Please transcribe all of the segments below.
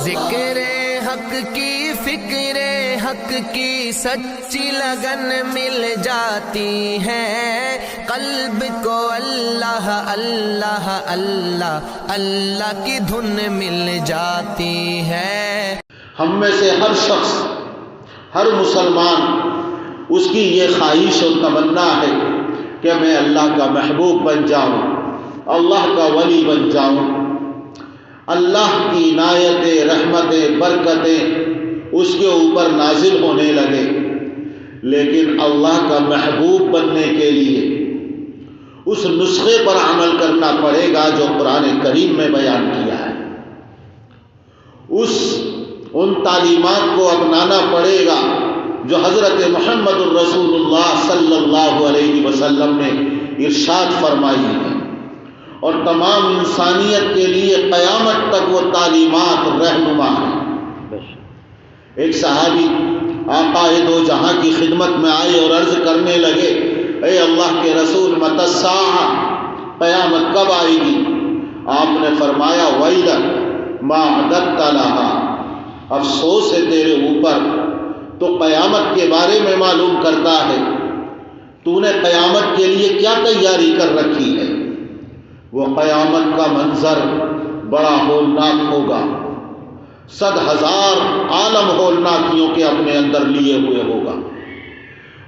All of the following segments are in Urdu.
ذکر حق کی فکر حق کی سچی لگن مل جاتی ہے، قلب کو اللہ اللہ اللہ اللہ کی دھن مل جاتی ہے۔ ہم میں سے ہر شخص، ہر مسلمان، اس کی یہ خواہش و تمنا ہے کہ میں اللہ کا محبوب بن جاؤں، اللہ کا ولی بن جاؤں، اللہ کی عنایتیں، رحمتیں، برکتیں اس کے اوپر نازل ہونے لگے۔ لیکن اللہ کا محبوب بننے کے لیے اس نسخے پر عمل کرنا پڑے گا جو قرآن کریم میں بیان کیا ہے، ان تعلیمات کو اپنانا پڑے گا جو حضرت محمد الرسول اللہ صلی اللہ علیہ وسلم نے ارشاد فرمائی ہے، اور تمام انسانیت کے لیے قیامت تک وہ تعلیمات رہنما ہیں۔ ایک صحابی آقا دو جہاں کی خدمت میں آئے اور عرض کرنے لگے، اے اللہ کے رسول متی الساعہ، قیامت کب آئے گی؟ آپ نے فرمایا ویلک ما اعددت لها، افسوس ہے تیرے اوپر، تو قیامت کے بارے میں معلوم کرتا ہے، تو نے قیامت کے لیے کیا تیاری کر رکھی ہے؟ وہ قیامت کا منظر بڑا ہولناک ہوگا، 100,000 عالم ہولناکیوں کے اپنے اندر لیے ہوئے ہوگا۔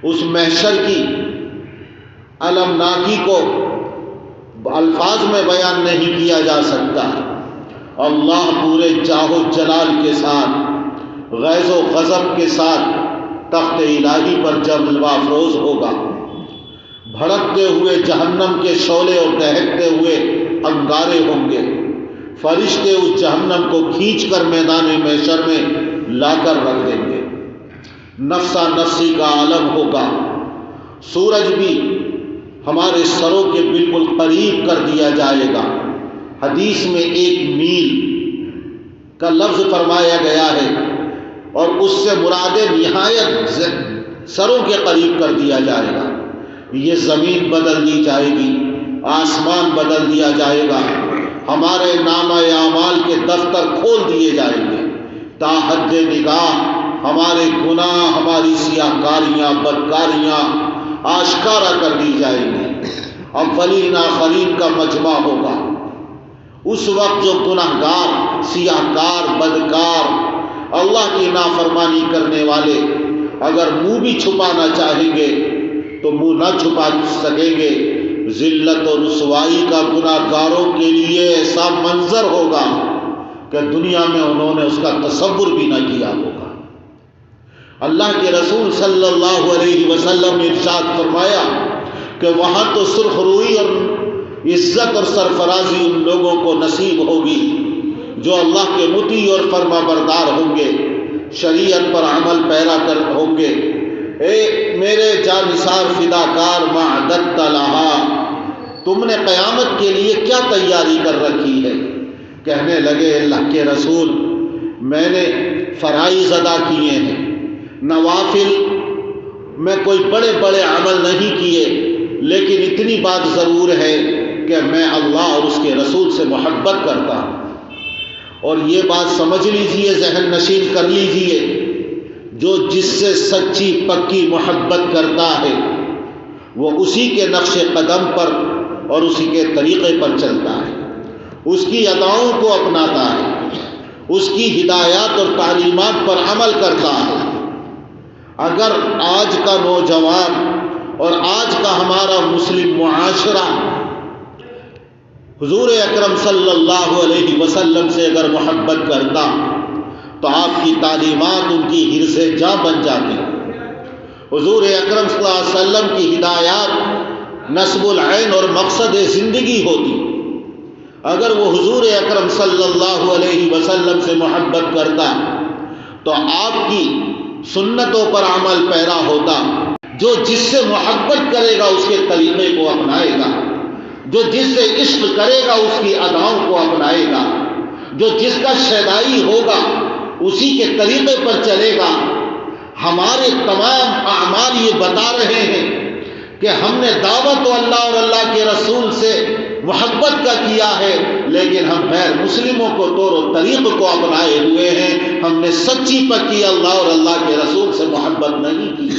اس محشر کی المناکی کو الفاظ میں بیان نہیں کیا جا سکتا۔ اللہ پورے جاہ و جلال کے ساتھ، غیظ و غضب کے ساتھ تخت الہی پر جلوہ افروز ہوگا، بھڑکتے ہوئے جہنم کے شعلے اور دہکتے ہوئے انگارے ہوں گے، فرشتے اس جہنم کو کھینچ کر میدان محشر میں لا کر رکھ دیں گے، نفسا نفسی کا عالم ہوگا، سورج بھی ہمارے سروں کے بالکل قریب کر دیا جائے گا۔ حدیث میں 1 میل کا لفظ فرمایا گیا ہے، اور اس سے مراد نہایت سروں کے قریب کر دیا جائے گا۔ یہ زمین بدل دی جائے گی، آسمان بدل دیا جائے گا، ہمارے نامہ اعمال کے دفتر کھول دیے جائیں گے، تا حد نگاہ ہمارے گناہ، ہماری سیاہ کاریاں، بدکاریاں آشکارا کر دی جائیں گی۔ اولین آخرین کا مجمع ہوگا۔ اس وقت جو گناہ گار، سیاہ کار، بدکار، اللہ کی نافرمانی کرنے والے اگر منہ بھی چھپانا چاہیں گے تو منہ نہ چھپا سکیں گے۔ ذلت اور رسوائی کا گناہ گاروں کے لیے ایسا منظر ہوگا کہ دنیا میں انہوں نے اس کا تصور بھی نہ کیا ہوگا۔ اللہ کے رسول صلی اللہ علیہ وسلم نے ارشاد فرمایا کہ وہاں تو سرخ روئی اور عزت اور سرفرازی ان لوگوں کو نصیب ہوگی جو اللہ کے مطیع اور فرما بردار ہوں گے، شریعت پر عمل پیرا کر ہوں گے۔ اے میرے جانثار فداکار ما اعددت لها، تم نے قیامت کے لیے کیا تیاری کر رکھی ہے؟ کہنے لگے اللہ کے رسول، میں نے فرائض ادا کیے ہیں، نوافل میں کوئی بڑے بڑے عمل نہیں کیے، لیکن اتنی بات ضرور ہے کہ میں اللہ اور اس کے رسول سے محبت کرتا ہوں۔ اور یہ بات سمجھ لیجئے، ذہن نشین کر لیجئے، جو جس سے سچی پکی محبت کرتا ہے وہ اسی کے نقش قدم پر اور اسی کے طریقے پر چلتا ہے، اس کی اداؤں کو اپناتا ہے، اس کی ہدایات اور تعلیمات پر عمل کرتا ہے۔ اگر آج کا نوجوان اور آج کا ہمارا مسلم معاشرہ حضور اکرم صلی اللہ علیہ وسلم سے اگر محبت کرتا تو آپ کی تعلیمات ان کی حرص جاں بن جاتی۔ حضور اکرم صلی اللہ علیہ وسلم کی ہدایات نصب العین اور مقصد زندگی ہوتی۔ اگر وہ حضور اکرم صلی اللہ علیہ وسلم سے محبت کرتا تو آپ کی سنتوں پر عمل پیرا ہوتا۔ جو جس سے محبت کرے گا اس کے طریقے کو اپنائے گا، جو جس سے عشق کرے گا اس کی اداؤں کو اپنائے گا، جو جس کا شیدائی ہوگا اسی کے طریقے پر چلے گا۔ ہمارے تمام اعمال یہ بتا رہے ہیں کہ ہم نے دعوت و اللہ اور اللہ کے رسول سے محبت کا کیا ہے، لیکن ہم غیر مسلموں کو طور و طریق کو اپنائے ہوئے ہیں. ہم نے سچی پکی اللہ اور اللہ کے رسول سے محبت نہیں کی.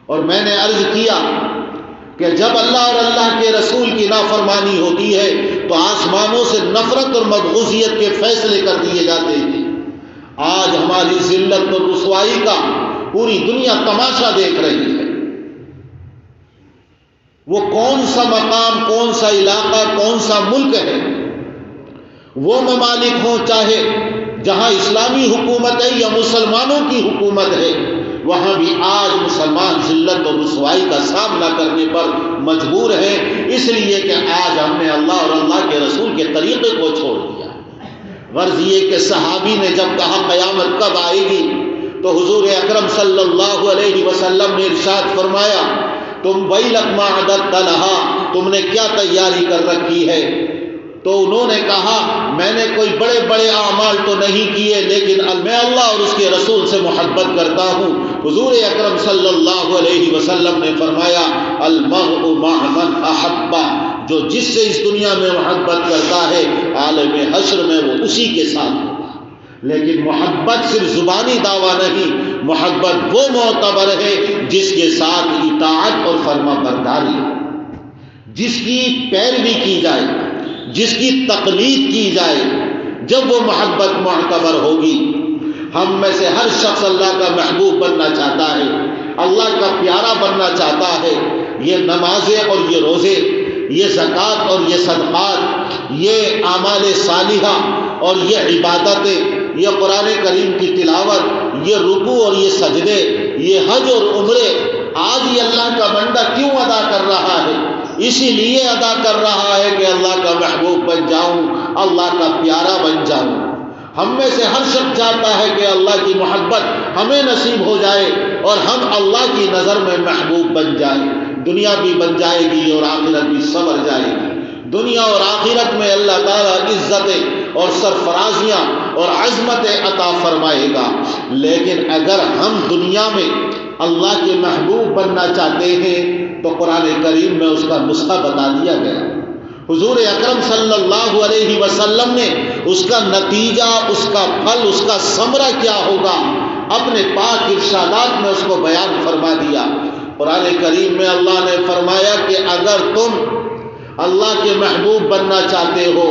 اور میں نے عرض کیا کہ جب اللہ اور اللہ کے رسول کی نافرمانی ہوتی ہے تو آسمانوں سے نفرت اور مبغوضیت کے فیصلے کر دیے جاتے ہیں. آج ہماری ذلت اور رسوائی کا پوری دنیا تماشا دیکھ رہی ہے. وہ کون سا مقام، کون سا علاقہ، کون سا ملک ہے، وہ ممالک ہوں چاہے جہاں اسلامی حکومت ہے یا مسلمانوں کی حکومت ہے، وہاں بھی آج مسلمان ذلت اور رسوائی کا سامنا کرنے پر مجبور ہیں، اس لیے کہ آج ہم نے اللہ اور اللہ کے رسول کے طریقے کو چھوڑ دیا. غرض یہ کہ صحابی نے جب کہا قیامت کب آئے گی تو حضور اکرم صلی اللہ علیہ وسلم نے ارشاد فرمایا تم ویلک ما اعددت لها، تم نے کیا تیاری کر رکھی ہے؟ تو انہوں نے کہا میں نے کوئی بڑے بڑے اعمال تو نہیں کیے، لیکن میں اللہ اور اس کے رسول سے محبت کرتا ہوں. حضور اکرم صلی اللہ علیہ وسلم نے فرمایا المرء مع من احب، جو جس سے اس دنیا میں محبت کرتا ہے عالم حشر میں وہ اسی کے ساتھ ہوگا. لیکن محبت صرف زبانی دعویٰ نہیں، محبت وہ معتبر ہے جس کے ساتھ اطاعت اور فرما برداری، جس کی پیروی کی جائے، جس کی تقلید کی جائے، جب وہ محبت معتبر ہوگی. ہم میں سے ہر شخص اللہ کا محبوب بننا چاہتا ہے، اللہ کا پیارا بننا چاہتا ہے. یہ نمازیں اور یہ روزے، یہ زکوٰۃ اور یہ صدقات، یہ اعمال صالحہ اور یہ عبادتیں، یہ قرآن کریم کی تلاوت، یہ رکوع اور یہ سجدے، یہ حج اور عمرے، آج یہ اللہ کا بندہ کیوں ادا کر رہا ہے؟ اسی لیے ادا کر رہا ہے کہ اللہ کا محبوب بن جاؤں، اللہ کا پیارا بن جاؤں. ہم میں سے ہر شخص چاہتا ہے کہ اللہ کی محبت ہمیں نصیب ہو جائے اور ہم اللہ کی نظر میں محبوب بن جائیں. دنیا بھی بن جائے گی اور آخرت بھی سنور جائے گی. دنیا اور آخرت میں اللہ تعالیٰ عزتیں اور سرفرازیاں اور عظمتیں عطا فرمائے گا. لیکن اگر ہم دنیا میں اللہ کے محبوب بننا چاہتے ہیں تو قرآن کریم میں اس کا نسخہ بتا دیا گیا. حضور اکرم صلی اللہ علیہ وسلم نے اس کا نتیجہ، اس کا پھل، اس کا ثمرہ کیا ہوگا اپنے پاک ارشادات میں اس کو بیان فرما دیا. قرآن کریم میں اللہ نے فرمایا کہ اگر تم اللہ کے محبوب بننا چاہتے ہو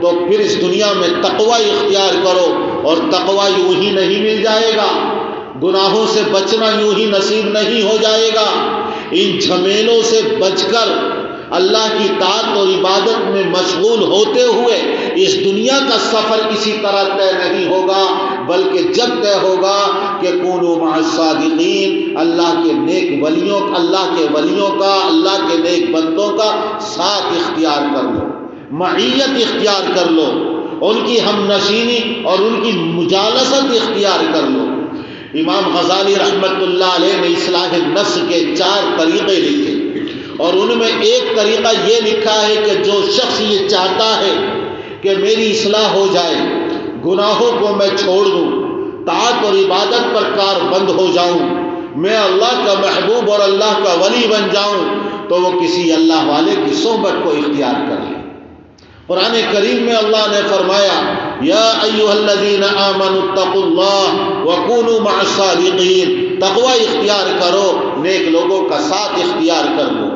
تو پھر اس دنیا میں تقوی اختیار کرو. اور تقوی یوں ہی نہیں مل جائے گا، گناہوں سے بچنا یوں ہی نصیب نہیں ہو جائے گا. ان جھمیلوں سے بچ کر اللہ کی طاعت اور عبادت میں مشغول ہوتے ہوئے اس دنیا کا سفر اسی طرح طے نہیں ہوگا، بلکہ جب طے ہوگا کہ کونوا مع الصادقین، اللہ کے نیک ولیوں، اللہ کے ولیوں کا، اللہ کے نیک بندوں کا ساتھ اختیار کر لو، معیت اختیار کر لو، ان کی ہم نشینی اور ان کی مجالست اختیار کر لو. امام غزالی رحمت اللہ علیہ نے اصلاح النفس کے 4 طریقے لکھے اور ان میں ایک طریقہ یہ لکھا ہے کہ جو شخص یہ چاہتا ہے کہ میری اصلاح ہو جائے، گناہوں کو میں چھوڑ دوں، طاعت اور عبادت پر کار بند ہو جاؤں، میں اللہ کا محبوب اور اللہ کا ولی بن جاؤں، تو وہ کسی اللہ والے کی صحبت کو اختیار کر لے. قرآن کریم میں اللہ نے فرمایا یا ایھا الذین آمنوا اتقوا اللہ وکونوا مع الصادقین، تقوی اختیار کرو، نیک لوگوں کا ساتھ اختیار کر لو.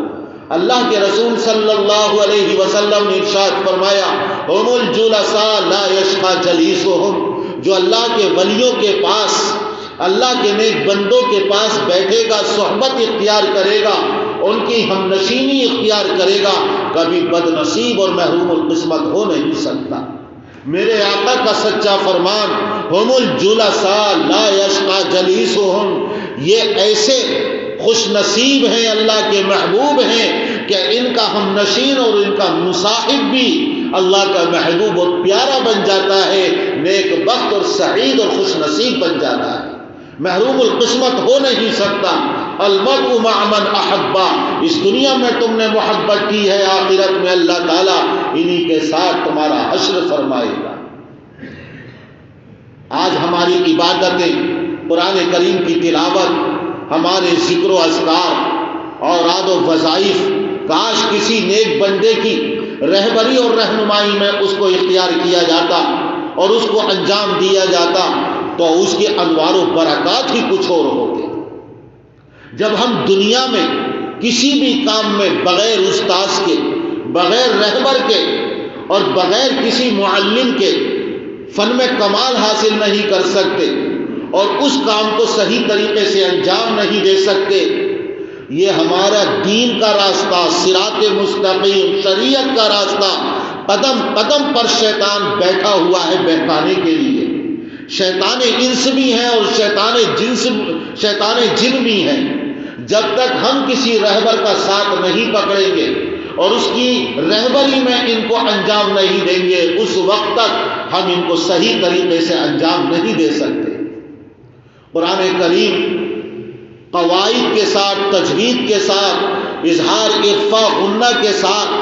اللہ کے رسول صلی اللہ علیہ وسلم نے ارشاد فرمایا هم الجلساء لا یشقى جلیسهم، جو اللہ کے ولیوں کے پاس، اللہ کے نیک بندوں کے پاس بیٹھے گا، صحبت اختیار کرے گا، ان کی ہم نشینی اختیار کرے گا، کبھی بد نصیب اور محروم القسمت ہو نہیں سکتا. میرے آقا کا سچا فرمان هم الجلساء لا یشقى جلیسهم، یہ ایسے خوش نصیب ہیں، اللہ کے محبوب ہیں کہ ان کا ہم نشین اور ان کا مصاحب بھی اللہ کا محبوب اور پیارا بن جاتا ہے، نیک بخت اور سعید اور خوش نصیب بن جاتا ہے، محروم القسمت ہو نہیں سکتا. المرء مع من احبا، اس دنیا میں تم نے محبت کی ہے، آخرت میں اللہ تعالیٰ انہی کے ساتھ تمہارا حشر فرمائے گا. آج ہماری عبادتیں، قرآن کریم کی تلاوت، ہمارے ذکر و اذکار، اوراد و وظائف، کاش کسی نیک بندے کی رہبری اور رہنمائی میں اس کو اختیار کیا جاتا اور اس کو انجام دیا جاتا تو اس کے انوار و برکات ہی کچھ اور ہوتے۔ جب ہم دنیا میں کسی بھی کام میں بغیر استاذ کے، بغیر رہبر کے اور بغیر کسی معلم کے فن میں کمال حاصل نہیں کر سکتے اور اس کام کو صحیح طریقے سے انجام نہیں دے سکتے، یہ ہمارا دین کا راستہ، صراط مستقیم، شریعت کا راستہ، قدم قدم پر شیطان بیٹھا ہوا ہے بہکانے کے لیے۔ شیطان انس بھی ہیں اور شیطان جن بھی ہیں۔ جب تک ہم کسی رہبر کا ساتھ نہیں پکڑیں گے اور اس کی رہبری میں ان کو انجام نہیں دیں گے، اس وقت تک ہم ان کو صحیح طریقے سے انجام نہیں دے سکتے۔ قرآن کریم قواعد کے ساتھ، تجوید کے ساتھ، اظہار اخفا غنہ کے ساتھ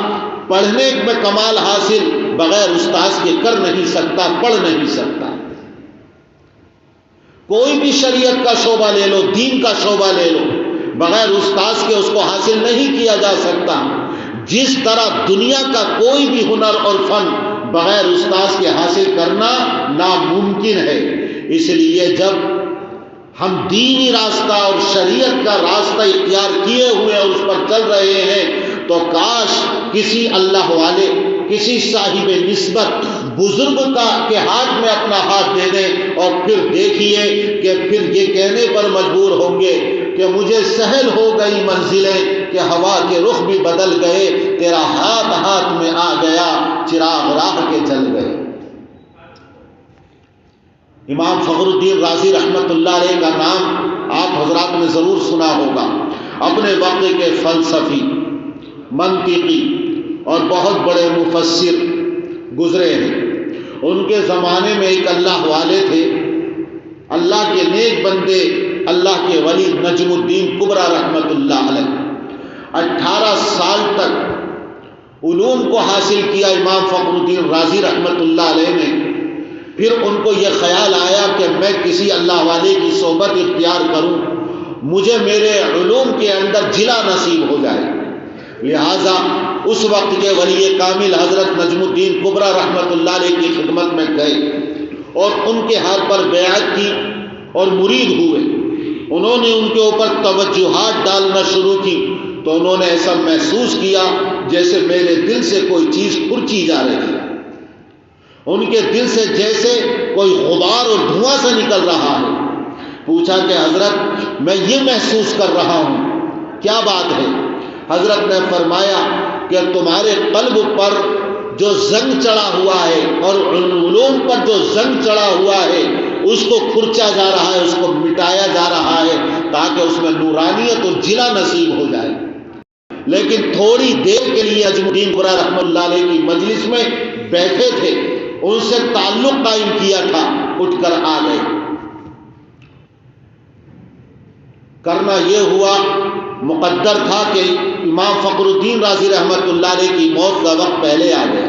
پڑھنے میں کمال حاصل بغیر استاذ کے کر نہیں سکتا، پڑھ نہیں سکتا۔ کوئی بھی شریعت کا شعبہ لے لو، دین کا شعبہ لے لو، بغیر استاذ کے اس کو حاصل نہیں کیا جا سکتا۔ جس طرح دنیا کا کوئی بھی ہنر اور فن بغیر استاذ کے حاصل کرنا ناممکن ہے۔ اس لیے جب ہم دینی راستہ اور شریعت کا راستہ اختیار کیے ہوئے اور اس پر چل رہے ہیں تو کاش کسی اللہ والے، کسی صاحب نسبت بزرگ کے ہاتھ میں اپنا ہاتھ دے دیں اور پھر دیکھیے کہ پھر یہ کہنے پر مجبور ہوں گے کہ مجھے سہل ہو گئی منزلیں کہ ہوا کے رخ بھی بدل گئے، تیرا ہاتھ ہاتھ میں آ گیا، چراغ راہ کے جل گئے۔ امام فخر الدین رازی رحمت اللہ علیہ کا نام آپ حضرات نے ضرور سنا ہوگا۔ اپنے وقت کے فلسفی، منطقی اور بہت بڑے مفسر گزرے ہیں۔ ان کے زمانے میں ایک اللہ والے تھے، اللہ کے نیک بندے، اللہ کے ولی نجم الدین کبرا رحمت اللہ علیہ۔ 18 سال تک علوم کو حاصل کیا امام فخر الدین رازی رحمت اللہ علیہ نے۔ پھر ان کو یہ خیال آیا کہ میں کسی اللہ والے کی صحبت اختیار کروں، مجھے میرے علوم کے اندر جلا نصیب ہو جائے۔ لہٰذا اس وقت کے ولی کامل حضرت نجم الدین کبرا رحمت اللہ علیہ کی خدمت میں گئے اور ان کے ہاتھ پر بیعت کی اور مرید ہوئے۔ انہوں نے ان کے اوپر توجہات ڈالنا شروع کی تو انہوں نے ایسا محسوس کیا جیسے میرے دل سے کوئی چیز کھرچی جا رہی ہے۔ ان کے دل سے جیسے کوئی غبار اور دھواں سے نکل رہا ہے۔ پوچھا کہ حضرت میں یہ محسوس کر رہا ہوں، کیا بات ہے؟ حضرت نے فرمایا کہ تمہارے قلب پر جو زنگ چڑھا ہوا ہے اور علوم پر جو زنگ چڑھا ہوا ہے اس کو کھرچا جا رہا ہے، اس کو مٹایا جا رہا ہے تاکہ اس میں نورانیت اور جلا نصیب ہو جائے۔ لیکن تھوڑی دیر کے لیے نجم الدین کبرا رحمۃ اللہ علیہ کی مجلس میں بیٹھے تھے، ان سے تعلق قائم کیا تھا، اٹھ کر آ گئے۔ کرنا یہ ہوا، مقدر تھا کہ امام فخر الدین رازی رحمت اللہ علیہ کی موت کا وقت پہلے آ گیا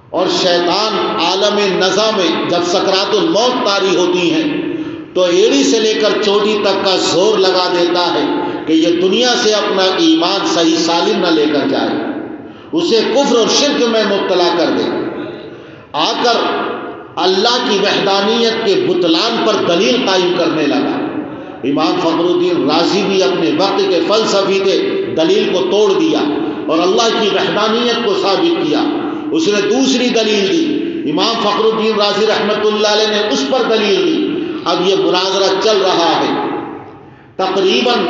اور شیطان عالم نزا میں جب سکرات الموت طاری ہوتی ہیں تو ایڑی سے لے کر چوٹی تک کا زور لگا دیتا ہے کہ یہ دنیا سے اپنا ایمان صحیح سالم نہ لے کر جائے، اسے کفر اور شرک میں مبتلا کر دے۔ آ کر اللہ کی وحدانیت کے بطلان پر دلیل قائم کرنے لگا۔ امام فخر الدین رازی بھی اپنے وقت کے فلسفی تھے، دلیل کو توڑ دیا اور اللہ کی وحدانیت کو ثابت کیا۔ اس نے دوسری دلیل دی، امام فخر الدین رازی رحمت اللہ علیہ نے اس پر دلیل دی۔ اب یہ مناظرہ چل رہا ہے، تقریباً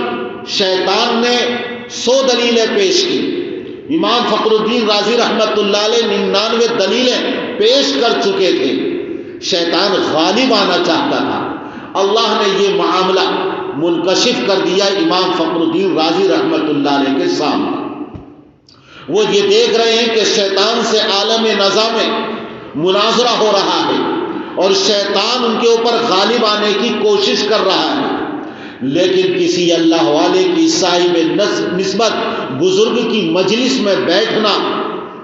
شیطان نے 100 دلیلیں پیش کی، امام فخر الدین رازی رحمت اللہ علیہ 99 دلیلیں پیش کر چکے تھے۔ شیطان غالب آنا چاہتا تھا۔ اللہ نے یہ معاملہ منکشف کر دیا امام فخر الدین رازی رحمت اللہ علیہ کے سامنے۔ وہ یہ دیکھ رہے ہیں کہ شیطان سے عالم نزا میں مناظرہ ہو رہا ہے اور شیطان ان کے اوپر غالب آنے کی کوشش کر رہا ہے، لیکن کسی اللہ والے کی صاحب نسبت بزرگ کی مجلس میں بیٹھنا،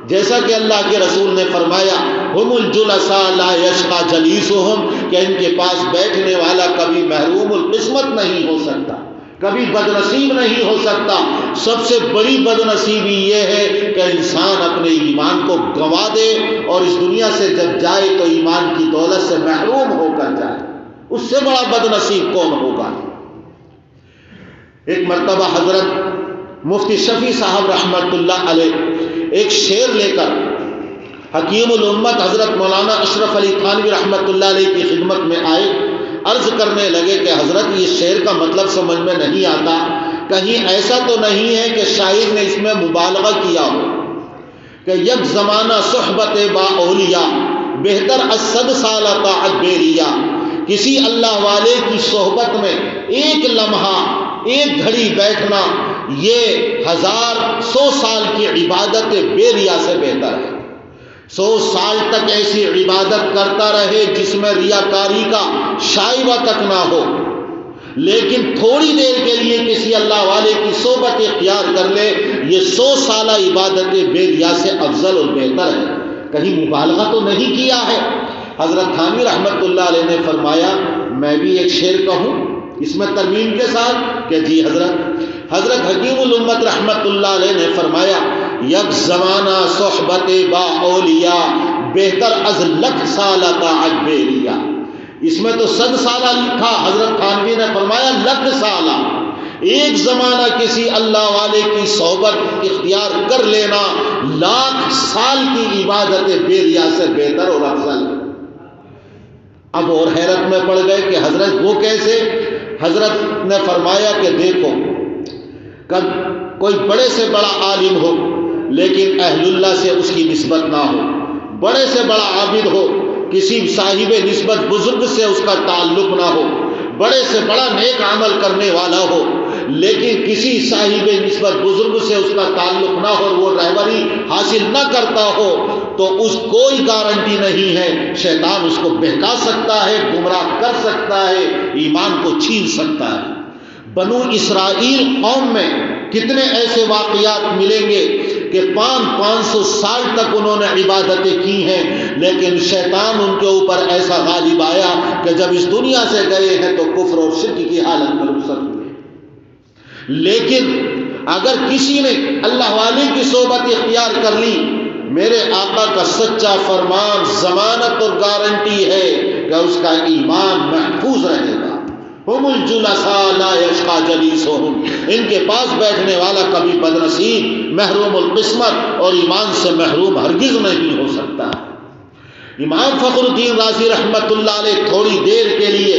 جیسا کہ اللہ کے رسول نے فرمایا ہم الجلساء لا یشقى جلیسهم، کہ ان کے پاس بیٹھنے والا کبھی محروم القسمت نہیں ہو سکتا۔ کبھی بدنصیب نہیں ہو سکتا۔ سب سے بڑی بدنصیبی یہ ہے کہ انسان اپنے ایمان کو گنوا دے اور اس دنیا سے جب جائے تو ایمان کی دولت سے محروم ہو کر جائے۔ اس سے بڑا بدنصیب کون ہوگا؟ ایک مرتبہ حضرت مفتی شفیع صاحب رحمت اللہ علیہ ایک شعر لے کر حکیم الامت حضرت مولانا اشرف علی تھانوی رحمت اللہ علیہ کی خدمت میں آئے۔ عرض کرنے لگے کہ حضرت یہ شعر کا مطلب سمجھ میں نہیں آتا، کہیں ایسا تو نہیں ہے کہ شاعر نے اس میں مبالغہ کیا ہو کہ یک زمانہ صحبت با اولیاء بہتر از 100 سال طاعت بیریا، کسی اللہ والے کی صحبت میں ایک لمحہ ایک گھڑی بیٹھنا یہ 100 سال کی عبادت بیریا سے بہتر ہے۔ 100 سال تک ایسی عبادت کرتا رہے جس میں ریاکاری کا شائبہ تک نہ ہو، لیکن تھوڑی دیر کے لیے کسی اللہ والے کی صحبت اختیار کر لے، یہ 100 سالہ عبادت بیریا سے افضل اور بہتر ہے۔ کہیں مبالغہ تو نہیں کیا ہے؟ حضرت تھانوی رحمت اللہ علیہ نے فرمایا میں بھی ایک شعر کہوں اس میں ترمیم کے ساتھ کہ جی حضرت حکیم الامت رحمت اللہ علیہ نے فرمایا یک زمانہ صحبت با اولیاء بہتر از 100 سال طاعت بیریا۔ اس میں تو 100 سالہ لکھا، حضرت تھانوی نے فرمایا 100 سالہ، ایک زمانہ کسی اللہ والے کی صحبت اختیار کر لینا 100 سال کی عبادت بیریا سے بہتر اور افضل۔ اب اور حیرت میں پڑ گئے کہ حضرت وہ کیسے؟ حضرت نے فرمایا کہ دیکھو کوئی بڑے سے بڑا عالم ہو لیکن اہل اللہ سے اس کی نسبت نہ ہو، بڑے سے بڑا عابد ہو کسی صاحب نسبت بزرگ سے اس کا تعلق نہ ہو، بڑے سے بڑا نیک عمل کرنے والا ہو لیکن کسی صاحب نسبت بزرگ سے اس کا تعلق نہ ہو اور وہ رہبری حاصل نہ کرتا ہو تو اس کوئی گارنٹی نہیں ہے، شیطان اس کو بہکا سکتا ہے، گمراہ کر سکتا ہے، ایمان کو چھین سکتا ہے۔ بنو اسرائیل قوم میں کتنے ایسے واقعات ملیں گے کہ 500 سال تک انہوں نے عبادتیں کی ہیں لیکن شیطان ان کے اوپر ایسا غالب آیا کہ جب اس دنیا سے گئے ہیں تو کفر اور شرک کی حالت میں رخصت ہوئے۔ لیکن اگر کسی نے اللہ والے کی صحبت اختیار کر لی، میرے آقا کا سچا فرمان ضمانت اور گارنٹی ہے کہ اس کا ایمان محفوظ رہے گا۔ ہم الجلساء لا یشقى جلیسہم، ان کے پاس بیٹھنے والا کبھی بدنصیب محروم القسمت اور ایمان سے محروم ہرگز نہیں ہو سکتا۔ امام فخر الدین رازی رحمت اللہ علیہ تھوڑی دیر کے لیے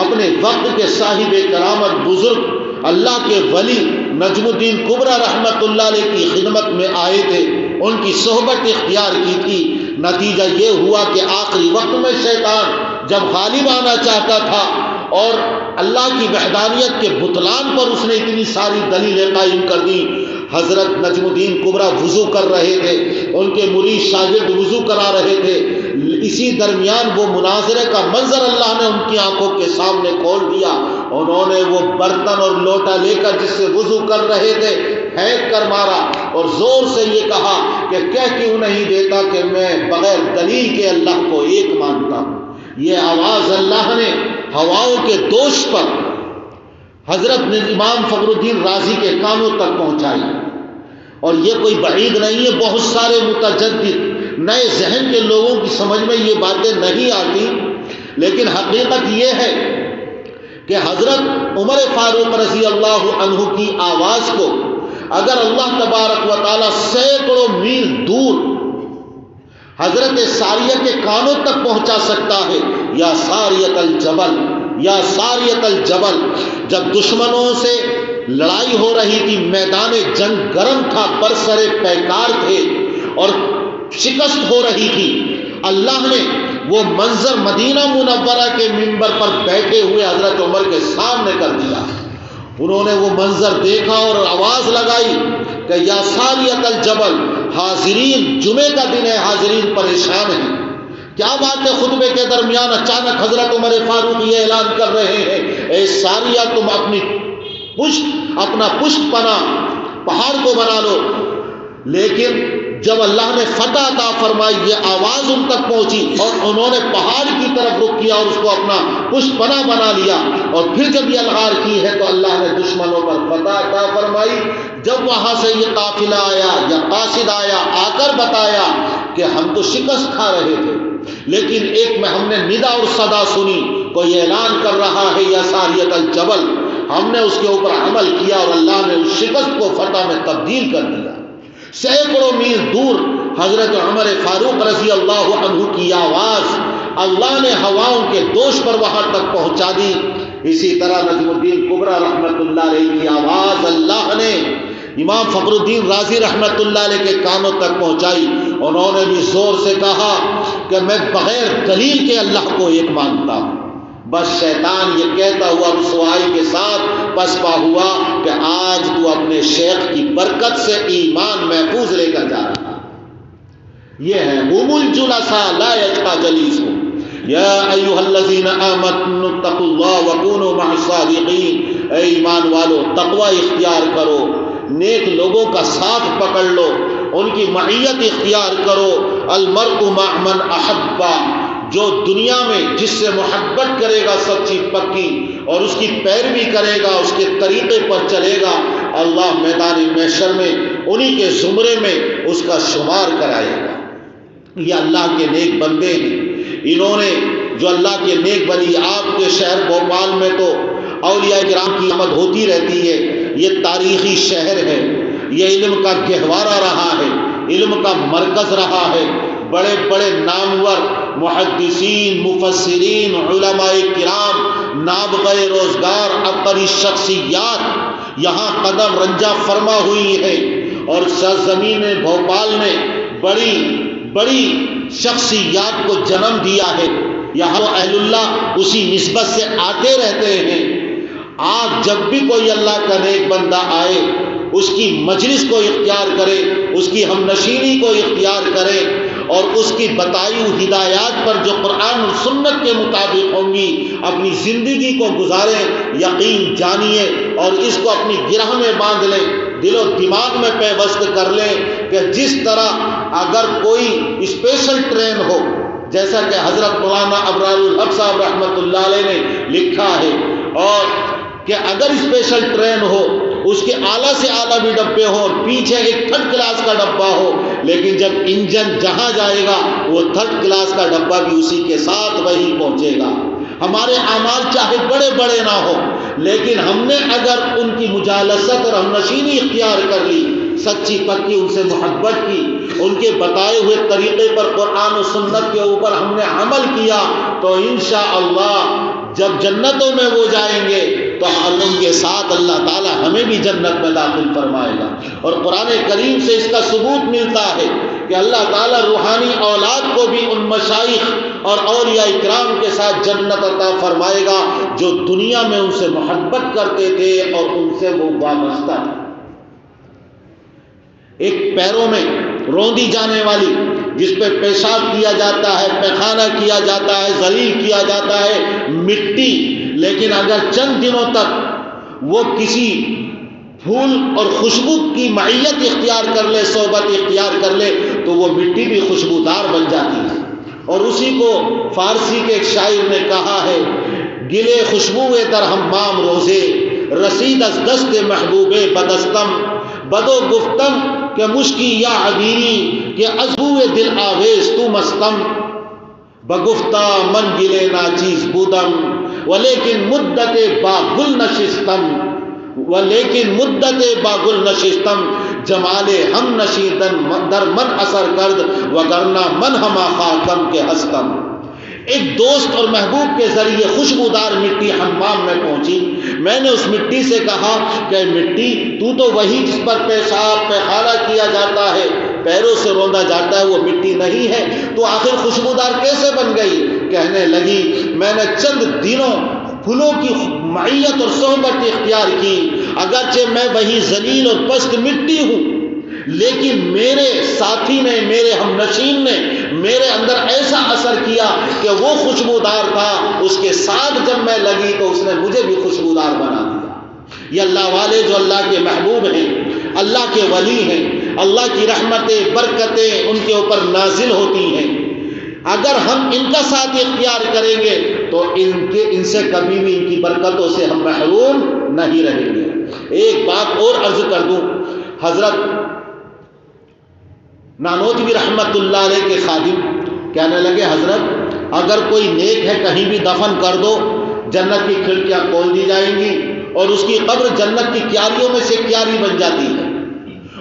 اپنے وقت کے صاحب کرامت بزرگ اللہ کے ولی نجم الدین کبریٰ رحمت اللہ علیہ کی خدمت میں آئے تھے، ان کی صحبت اختیار کی تھی۔ نتیجہ یہ ہوا کہ آخری وقت میں شیطان جب غالب آنا چاہتا تھا اور اللہ کی وحدانیت کے بطلان پر اس نے اتنی ساری دلیلیں قائم کر دی، حضرت نجم الدین کبریٰ وضو کر رہے تھے، ان کے مرید شاگرد وضو کرا رہے تھے، اسی درمیان وہ مناظرے کا منظر اللہ نے ان کی آنکھوں کے سامنے کھول دیا۔ انہوں نے وہ برتن اور لوٹا لے کر جس سے وضو کر رہے تھے پھینک کر مارا اور زور سے یہ کہا کہ کہہ کیوں نہیں دیتا کہ میں بغیر دلیل کے اللہ کو ایک مانتا ہوں۔ یہ آواز اللہ نے ہواؤں کے دوش پر حضرت امام فخر الدین رازی کے کانوں تک پہنچائی، اور یہ کوئی بعید نہیں ہے، بہت سارے متجدد نئے ذہن کے لوگوں کی سمجھ میں یہ باتیں نہیں آتی، لیکن حقیقت یہ ہے کہ حضرت عمر فاروق رضی اللہ عنہ کی آواز کو اگر اللہ تبارک و تعالی سینکڑوں میل دور حضرت ساریہ کے کانوں تک پہنچا سکتا ہے، یا ساریت الجبل، یا ساریت الجبل، جب دشمنوں سے لڑائی ہو رہی تھی، میدان جنگ گرم تھا، برسر پیکار تھے اور شکست ہو رہی تھی، اللہ نے وہ منظر مدینہ منورہ کے منبر پر بیٹھے ہوئے حضرت عمر کے سامنے کر دیا۔ انہوں نے وہ منظر دیکھا اور آواز لگائی کہ یا ساریت الجبل، حاضرین جمعے کا دن ہے، حاضرین پریشان ہیں، کیا بات ہے؟ خطبے کے درمیان اچانک حضرت عمر فاروق یہ اعلان کر رہے ہیں اے ساریہ تم اپنا پشت پناہ پہاڑ کو بنا لو، لیکن جب اللہ نے فتح عطا فرمائی یہ آواز ان تک پہنچی اور انہوں نے پہاڑ کی طرف رخ کیا اور اس کو اپنا پشت پناہ بنا لیا، اور پھر جب یہ الغار کی ہے تو اللہ نے دشمنوں پر فتح عطا فرمائی۔ جب وہاں سے یہ قافلہ آیا یا قاصد آیا، آ کر بتایا کہ ہم تو شکست کھا رہے تھے، لیکن ایک میں ہم نے ندا اور صدا سنی، کوئی اعلان کر رہا ہے یا ساریت الجبل، ہم نے اس کے اوپر عمل کیا اور اللہ نے اس شکست کو فتح میں تبدیل کر دیا۔ سینکڑوں میل دور حضرت عمر فاروق رضی اللہ عنہ کی آواز اللہ نے ہواؤں کے دوش پر وہاں تک پہنچا دی۔ اسی طرح نجم الدین کبریٰ رحمت اللہ علیہ کی آواز اللہ نے امام فخر الدین رازی رحمت اللہ علیہ کے کانوں تک پہنچائی۔ انہوں نے بھی زور سے کہا کہ میں بغیر دلیل کے اللہ کو ایک مانتا ہوں۔ بس شیطان یہ کہتا ہوا رسوائی کے ساتھ پسپا ہوا کہ آج تو اپنے شیخ کی برکت سے ایمان محفوظ لے کر جا رہا۔ یہ ہے هم الجلساء لا يشقى جليسهم یا ایھا الذین آمنوا اتقوا اللہ وکونوا مع الصادقین۔ اے ایمان والو تقوی اختیار کرو، نیک لوگوں کا ساتھ پکڑ لو، ان کی معیت اختیار کرو۔ المرء مع من احب، جو دنیا میں جس سے محبت کرے گا سچی پکی اور اس کی پیروی کرے گا، اس کے طریقے پر چلے گا، اللہ میدان محشر میں انہی کے زمرے میں اس کا شمار کرائے گا۔ یہ اللہ کے نیک بندے ہیں، انہوں نے جو اللہ کے نیک بنی، آپ کے شہر بھوپال میں تو اولیاء کرام کی آمد ہوتی رہتی ہے، یہ تاریخی شہر ہے، یہ علم کا گہوارہ رہا ہے، علم کا مرکز رہا ہے۔ بڑے بڑے نامور محدثین، مفسرین، علماء کرام، نابغہ روزگار، عبقری شخصیات یہاں قدم رنجہ فرما ہوئی ہیں، اور سرزمین بھوپال نے بڑی بڑی شخصیات کو جنم دیا ہے۔ یہاں اہل اللہ اسی نسبت سے آتے رہتے ہیں۔ آپ جب بھی کوئی اللہ کا نیک بندہ آئے، اس کی مجلس کو اختیار کرے، اس کی ہم نشینی کو اختیار کرے، اور اس کی بتائی ہوئی ہدایات پر جو قرآن اور سنت کے مطابق ہوں گی اپنی زندگی کو گزاریں، یقین جانیے اور اس کو اپنی گرہ میں باندھ لیں، دل و دماغ میں پیوست کر لیں کہ جس طرح اگر کوئی اسپیشل ٹرین ہو، جیسا کہ حضرت مولانا ابرار الحق صاحب رحمۃ اللہ علیہ نے لکھا ہے، اور کہ اگر اسپیشل ٹرین ہو اس کے اعلیٰ سے اعلیٰ بھی ڈبے ہوں اور پیچھے ایک تھرڈ کلاس کا ڈبہ ہو، لیکن جب انجن جہاں جائے گا وہ تھرڈ کلاس کا ڈبہ بھی اسی کے ساتھ وہیں پہنچے گا۔ ہمارے اعمال چاہے بڑے بڑے نہ ہو، لیکن ہم نے اگر ان کی مجالست اور ہم نشینی اختیار کر لی، سچی پکی ان سے محبت کی، ان کے بتائے ہوئے طریقے پر قرآن و سنت کے اوپر ہم نے عمل کیا، تو انشاءاللہ جب جنتوں میں وہ جائیں گے تو ان کے ساتھ اللہ تعالی ہمیں بھی جنت میں داخل فرمائے گا۔ اور قرآن کریم سے اس کا ثبوت ملتا ہے کہ اللہ تعالی روحانی اولاد کو بھی ان مشائخ اور اولیاء کرام کے ساتھ جنت عطا فرمائے گا جو دنیا میں ان سے محبت کرتے تھے اور ان سے وہ وابستہ تھے۔ ایک پیروں میں روندی جانے والی، جس پہ پیشاب کیا جاتا ہے، پیخانہ کیا جاتا ہے، ذلیل کیا جاتا ہے، مٹی، لیکن اگر چند دنوں تک وہ کسی پھول اور خوشبو کی معیت اختیار کر لے، صحبت اختیار کر لے، تو وہ مٹی بھی خوشبودار بن جاتی ہے۔ اور اسی کو فارسی کے ایک شاعر نے کہا ہے، گلے خوشبوئے در حمام روزے، رسید از دست محبوب بدستم، بدو گفتم کہ مشکی یا عبیری کہ ازبوئے دل آویز تو مستم، بگفتہ من گلے ناچیز بودم ولیکن مدت با گل نشستم، ولیکن مدت با گل نشستم، جمال ہم نشیدن در من اثر کرد وگرنہ من ہما خاکم کے ہستم۔ ایک دوست اور محبوب کے ذریعے خوشبودار مٹی حمام میں پہنچی۔ میں نے اس مٹی سے کہا کہ مٹی تو وہی جس پر پیشاب پیخانہ کیا جاتا ہے، پیروں سے روندا جاتا ہے، وہ مٹی نہیں ہے، تو آخر خوشبودار کیسے بن گئی؟ کہنے لگی میں نے چند دنوں پھولوں کی معیت اور صحبت اختیار کی، اگرچہ میں وہی ذلیل اور پست مٹی ہوں، لیکن میرے ساتھی نے، میرے ہم نشین نے میرے اندر ایسا اثر کیا کہ وہ خوشبودار تھا، اس کے ساتھ جب میں لگی تو اس نے مجھے بھی خوشبودار بنا دیا۔ یہ اللہ والے جو اللہ کے محبوب ہیں، اللہ کے ولی ہیں، اللہ کی رحمتیں برکتیں ان کے اوپر نازل ہوتی ہیں. اگر ہم ان کا ساتھ اختیار کریں گے تو ان سے کبھی بھی ان کی برکتوں سے ہم محروم نہیں رہیں گے. ایک بات اور عرض کر دوں، حضرت نانوتوی رحمت اللہ علیہ کے خادم کہنے لگے حضرت اگر کوئی نیک ہے کہیں بھی دفن کر دو جنت کی کھڑکیاں کھول دی جائیں گی اور اس کی قبر جنت کی کیاریوں میں سے کیاری بن جاتی ہے.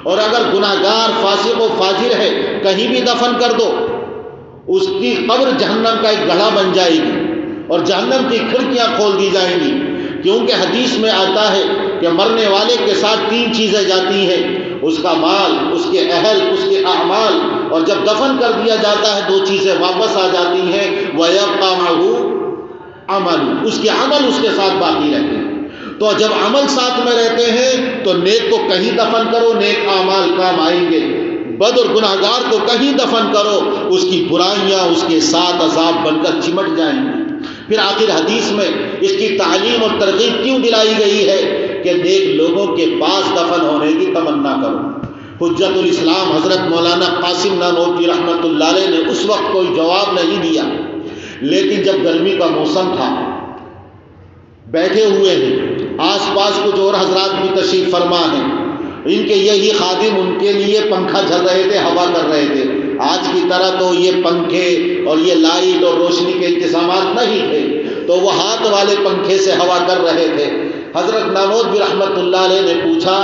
اور اگر گناہگار فاسق و فاجر ہے کہیں بھی دفن کر دو اس کی قبر جہنم کا ایک گڑھا بن جائے گی اور جہنم کی کھڑکیاں کھول دی جائیں گی. کیونکہ حدیث میں آتا ہے کہ مرنے والے کے ساتھ 3 چیزیں جاتی ہیں، اس کا مال، اس کے اہل، اس کے اعمال، اور جب دفن کر دیا جاتا ہے 2 چیزیں واپس آ جاتی ہیں، وَيَبْقَى مَعَهُ عَمَلُ، اس کے عمل اس کے ساتھ باقی رہتے ہیں. تو جب عمل ساتھ میں رہتے ہیں تو نیک کو کہیں دفن کرو نیک اعمال کام آئیں گے، بد اور گناہگار کو کہیں دفن کرو اس کی برائیاں اس کے ساتھ عذاب بن کر چمٹ جائیں گی. پھر آخر حدیث میں اس کی تعلیم اور ترغیب کیوں دلائی گئی ہے کہ نیک لوگوں کے پاس دفن ہونے کی تمنا کرو. حجت الاسلام حضرت مولانا قاسم نانوتوی رحمت اللہ علیہ نے اس وقت کوئی جواب نہیں دیا، لیکن جب گرمی کا موسم تھا بیٹھے ہوئے ہیں، آس پاس کچھ اور حضرات بھی تشریف فرما ہیں، ان کے یہی خادم ان کے لیے پنکھا جھل رہے تھے، ہوا کر رہے تھے. آج کی طرح تو یہ پنکھے اور یہ لائٹ اور روشنی کے انتظامات نہیں تھے، تو وہ ہاتھ والے پنکھے سے ہوا کر رہے تھے. حضرت نانوتوی رحمت اللہ علیہ نے پوچھا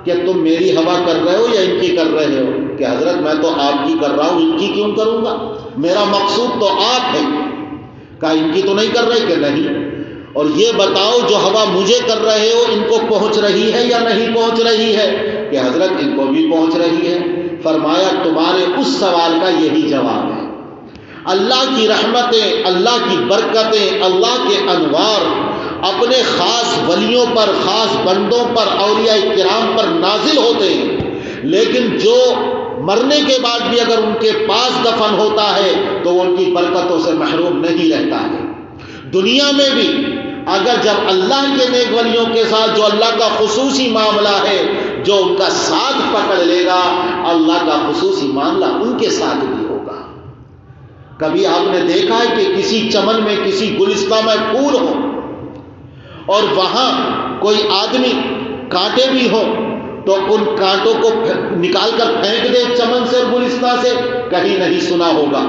کہ تم میری ہوا کر رہے ہو یا ان کی کر رہے ہو؟ کہ حضرت میں تو آپ کی کر رہا ہوں، ان کی کیوں کروں گا؟ میرا مقصود تو آپ ہے. کہا ان کی تو نہیں کر رہے؟ کہ نہیں. اور یہ بتاؤ جو ہوا مجھے کر رہے ہو ان کو پہنچ رہی ہے یا نہیں پہنچ رہی ہے؟ کہ حضرت ان کو بھی پہنچ رہی ہے. فرمایا تمہارے اس سوال کا یہی جواب ہے. اللہ کی رحمتیں، اللہ کی برکتیں، اللہ کے انوار اپنے خاص ولیوں پر، خاص بندوں پر، اولیاء کرام پر نازل ہوتے ہیں، لیکن جو مرنے کے بعد بھی اگر ان کے پاس دفن ہوتا ہے تو وہ ان کی برکتوں سے محروم نہیں رہتا ہے. دنیا میں بھی اگر جب اللہ کے نیک ولیوں کے ساتھ جو اللہ کا خصوصی معاملہ ہے جو ان کا ساتھ پکڑ لے گا، اللہ کا خصوصی معاملہ ان کے ساتھ بھی ہوگا. کبھی آپ نے دیکھا ہے کہ کسی چمن میں، کسی گلستان میں پھول ہو اور وہاں کوئی آدمی کانٹے بھی ہو تو ان کانٹوں کو نکال کر پھینک دے چمن سے اور گلستان سے؟ کہیں نہیں سنا ہوگا.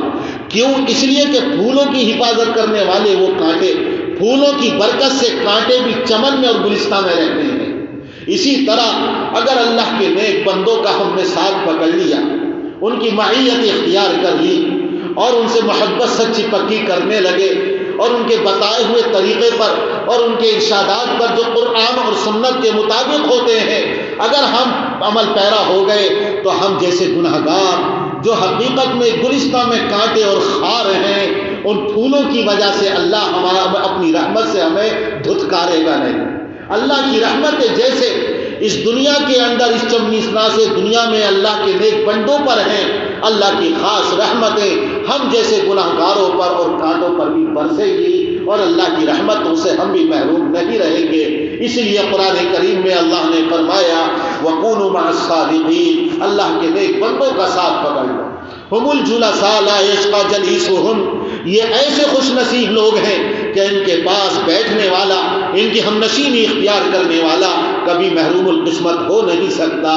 کیوں؟ اس لیے کہ پھولوں کی حفاظت کرنے والے وہ کانٹے، پھولوں کی برکت سے کانٹے بھی چمن میں اور گلستان میں رہتے ہیں. اسی طرح اگر اللہ کے نیک بندوں کا ہم نے ساتھ پکڑ لیا، ان کی معیت اختیار کر لی اور ان سے محبت سچی پکی کرنے لگے اور ان کے بتائے ہوئے طریقے پر اور ان کے ارشادات پر جو قرآن اور سنت کے مطابق ہوتے ہیں اگر ہم عمل پیرا ہو گئے تو ہم جیسے گناہگار جو حقیقت میں گلستان میں کانٹے اور خار ہیں، ان پھولوں کی وجہ سے اللہ ہمارا اپنی رحمت سے ہمیں دھتکارے گا نہیں. اللہ کی رحمتیں جیسے اس دنیا کے اندر اس چمنیسنا سے دنیا میں اللہ کے نیک بندوں پر ہیں، اللہ کی خاص رحمتیں ہم جیسے گناہگاروں پر اور کانٹوں پر بھی برسے گی اور اللہ کی رحمتوں سے ہم بھی محروم نہیں رہیں گے. اس لیے قرآن کریم میں اللہ نے فرمایا وَكُونُوا مَعَ الصَّادِقِينَ، اللہ کے نیک بندوں کا ساتھ پکڑ لو. هُمُ الْجُلَسَاءُ لَا يَشْقَى جَلِيسُهُمْ، یہ ایسے خوش نصیب لوگ ہیں کہ ان کے پاس بیٹھنے والا، ان کی ہم نشینی اختیار کرنے والا کبھی محروم القسمت ہو نہیں سکتا.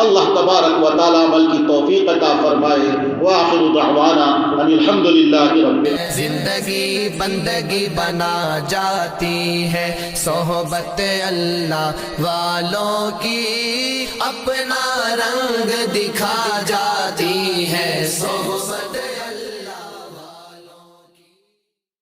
اللہ تبارک و تعالی عمل کی توفیق عطا فرمائے. وآخر دعوانا ان الحمد للہ رب العالمین. زندگی بندگی بنا جاتی ہے صحبت اللہ والوں کی، اپنا رنگ دکھا جاتی ہے صحبت